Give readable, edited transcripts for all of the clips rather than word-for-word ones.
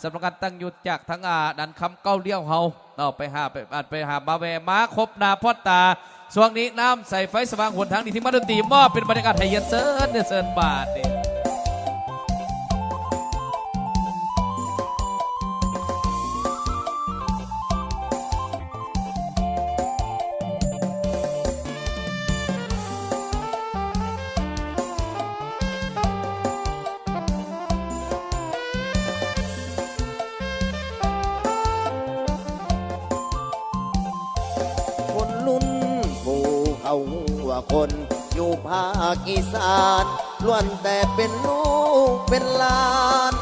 สำนักงานตั้งยุทธจากทั้งดันคำเก้าเลี้ยวเฮาเอาไปหามาแวมาครบนาพ่อตาช่วงนี้น้ำใส่ไฟสว่างหนทางนี้ที่มาดนตรีมอบเป็นบรรยากาศไทยเซิร์นเซิร์นบาทนี่คนอยู่ภาคอีสานล้วนแต่เป็นลูกเป็นหลาน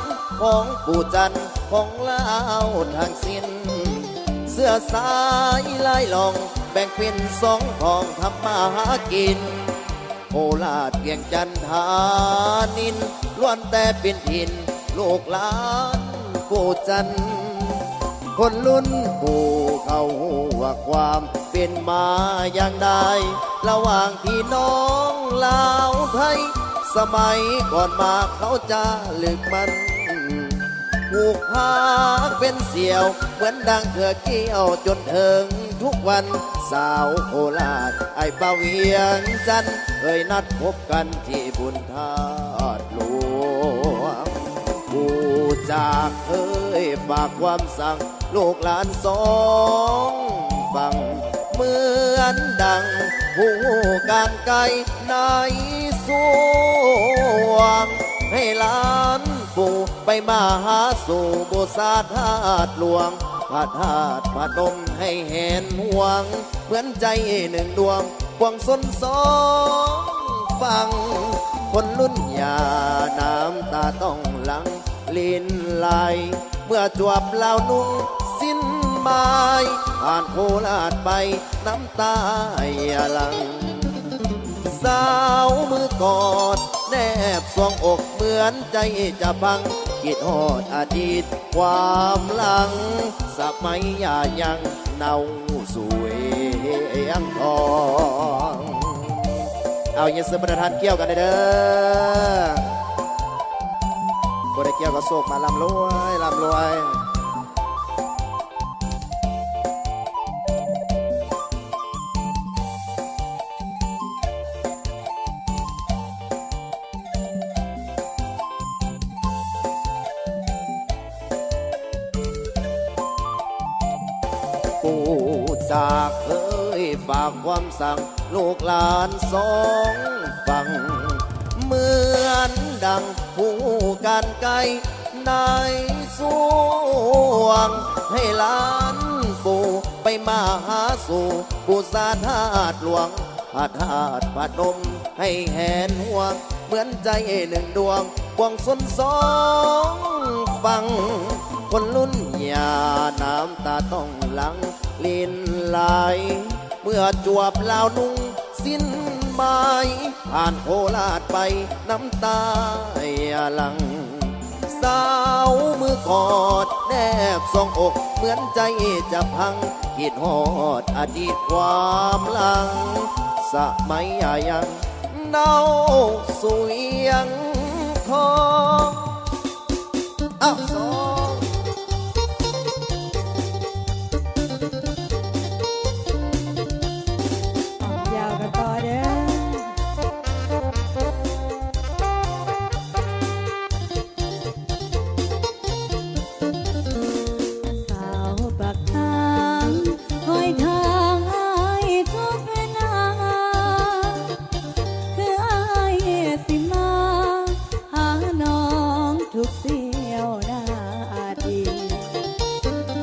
ของปู่จันทร์ของเล่าทางสิ้นเสื้อสายลายลองแบ่งเป็นสองของทำมาหากินโคราชเวียงจันทานินล้วนแต่เป็นถิ่นลูกหลานปู่จันทร์คนรุ่นปู่เขาว่าความเป็นมาอย่างใดระหว่างพี่น้องลาวไทยสมัยก่อนมาเขาจะลึกมันผูกพาเป็นเสี่ยวเหมือนดังเถื่อเกี้ยวจนถึงทุกวันสาวโคราชไอ้ป่าเวียงจันทร์เคยนัดพบกันที่บุญธาตุหลวงผู้จากเคยฝากความสั่งลูกหลานสองฟังเหมือนดังผู้การไกลในสวงให้หลานปู่ไปมาหาสู่บุษาธาตุหลวงพระธาตุพนมให้เห็นห่วงเหมือนใจหนึ่งดวงกวางสนสองฟังคนรุ่นยาน้ำตาต้องหลังลิ้นไหลเมื่อจวบเล่านุ่งสิ้นไม้ผ่านโคราชไปน้ำตาหลังสาวมือกอดแนบสวงอกเหมือนใจจะพังคิดฮอดอดีตความหลังสมัยยายังเนาสวยยังทองเอาอย่าซื้อประทานเกี่ยวกันเด้อบริเกี่ยวกับโศกมาลำรวยลำรวยปู่จากเคยฝากความสั่งลูกหลานสองฟังเหมือนดังผู้การไกลในสวงให้หลานปู่ไปมาหาสู่บุษาธาตุหลวงพระธาตุพนมให้แหนห่วงเหมือนใจหนึ่งดวงกวางสนสองฟังคนรุ่นยาน้ำตาต้องหลังลิ้นไหลเมื่อจวบลาวนุ่งสิ้นไม้ผ่านโคราชไปน้ำตาหลังสาวมือกอดแนบสองอกเหมือนใจจะพังคิดฮอดอดีตความหลังสมัยยังเนาสวยยังทองอ้าวสองยาวกันต่อเด้อสาวปากทางคอยทางอ้ายทุกเวลาคืออ้ายสิมาหาน้องทุกเสียวนาที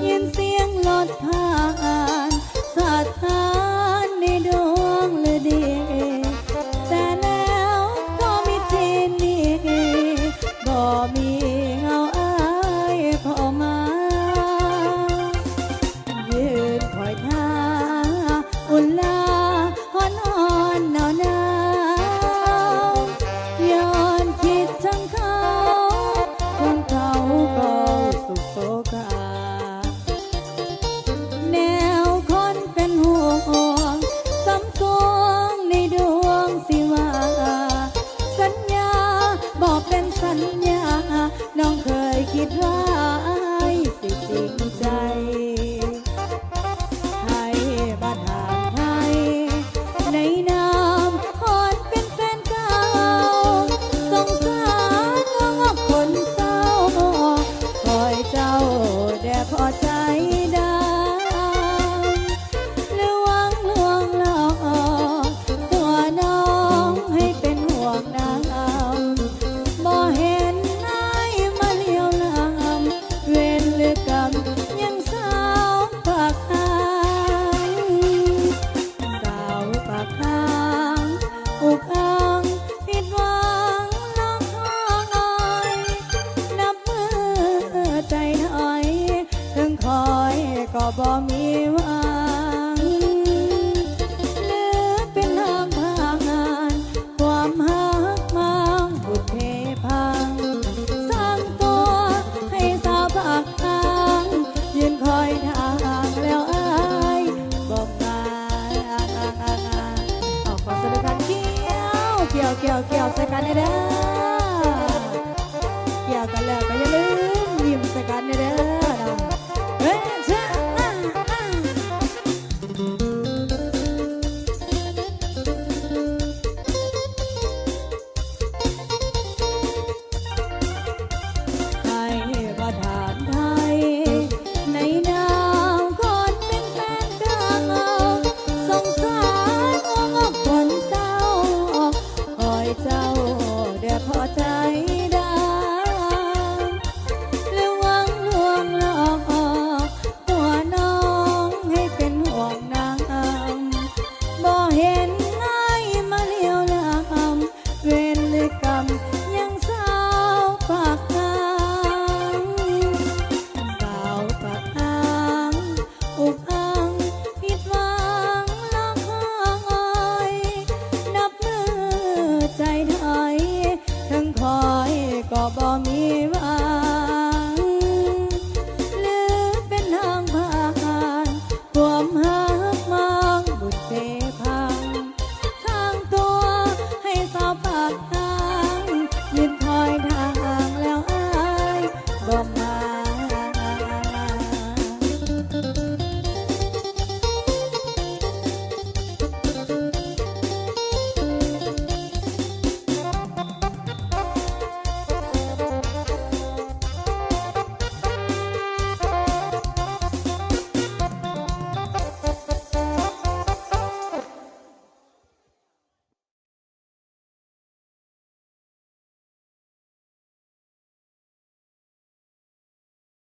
ยินเสียงรถผ่านสะท้านในดวงฤดีแต่แล้วก็มีที่นี่บ่มีเงาอ้ายพอมายืนคอยท่าอุ่นลาฮ้อนฮ้อนหนาวหนาวย้อนคิดถึงเขาคนเขาก็สุขโศกาแนวคนเป็นห่วงซ้ำสวงในดวงสิว่าสัญญาบอกเป็นสัญญาน้องเคยคิดว่า ใจถอยถึงคอยก็บ่มี